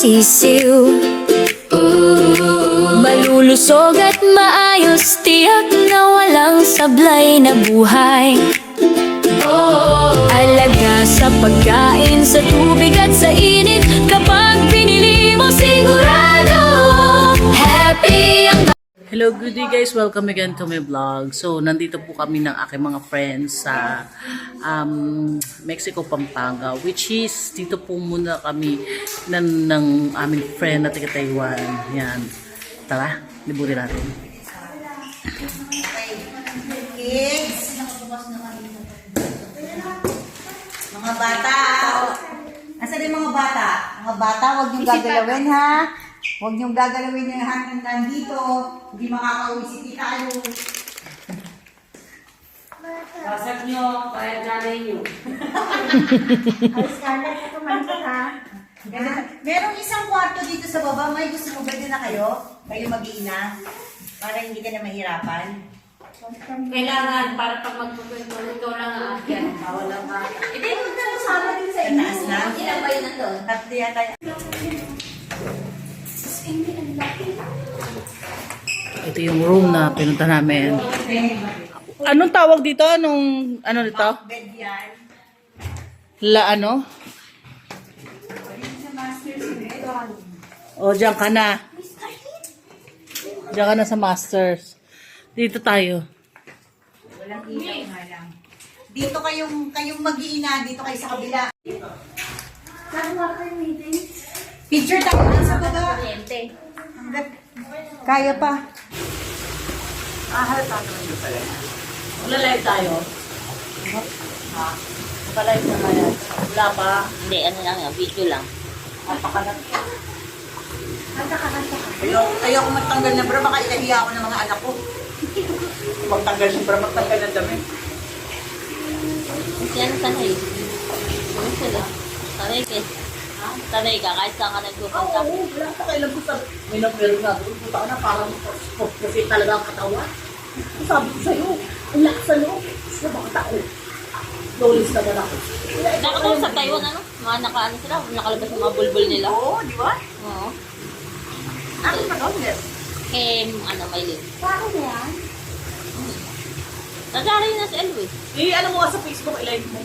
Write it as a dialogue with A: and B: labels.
A: sisiw. Malulusog at maayos, tiyak na walang sablay na buhay. Alaga sa pagkain, sa tubig at sa init, kapag pinili mo sigurado happy ang...
B: Hello, good day guys. Welcome again to my vlog. So, nandito po kami ng aking mga friends sa Mexico, Pampanga. Which is, dito po muna kami ng aming friend na taga Taiwan. Yan. Tara, libutin natin.
C: Kids, mga bata. Nasaan yung mga bata? Mga bata, huwag niyong gagalawin ha. Huwag niyong gagalawin yung hanggang nandito. Hindi makakauwi si tita yun.
D: Basag nyo, kaya nanay nyo.
C: Ay, Scarlett, ito man ha. Merong isang kwarto dito sa baba. May gusto mo ba din na kayo? Kayo mag-iina? Para hindi ka na mahirapan.
D: Kailangan, para pag magpupunto, ikaw lang ang akin. Bawal ang bata.
C: Hindi, huwag na kasama din sa inyo. Taas na?
D: Ilan ba yun nandun?
C: Tatlo yata.
B: Ito yung room na pinunta namin. Anong tawag dito? Ano dito?
C: Bed yan.
B: Ano? O, diyan ka na. Diyan ka na sa masters. Dito tayo.
C: Walang ilaw nga lang. Dito kayong mag-iina, dito kayo sa kabila. Picture tayo sa baba. Kaya pa.
B: Wala-live tayo. Wala-live naman yan. Wala pa.
D: Hindi, ano lang yan, video lang.
C: Ayoko magtanggal ng bra, baka ikahiya ako ng mga anak ko. Magtanggal ng bra, magtanggal ng dami.
D: Kasi ano sanay? Ano sila? Sanay ka. Sanay ka, kahit saan ka nagpupunta.
B: Wala pa kailan ko sa... May meron nga doon. Punta ka na parang kasi talaga ang katawan. Sabi ko sa'yo, ang lakas sa loob. Sa mga tao. Lowlis naman ako.
D: Nakapag sa Taiwan, ano? Mga nakaano sila, nakalabas yung mga bulbul nila.
C: Oo, di ba?
D: Oo.
C: Ako pa doon.
D: Ano, may link. Bakit yan? Nagari na si Elway.
B: Ano mo nga sa Facebook, i-live mo.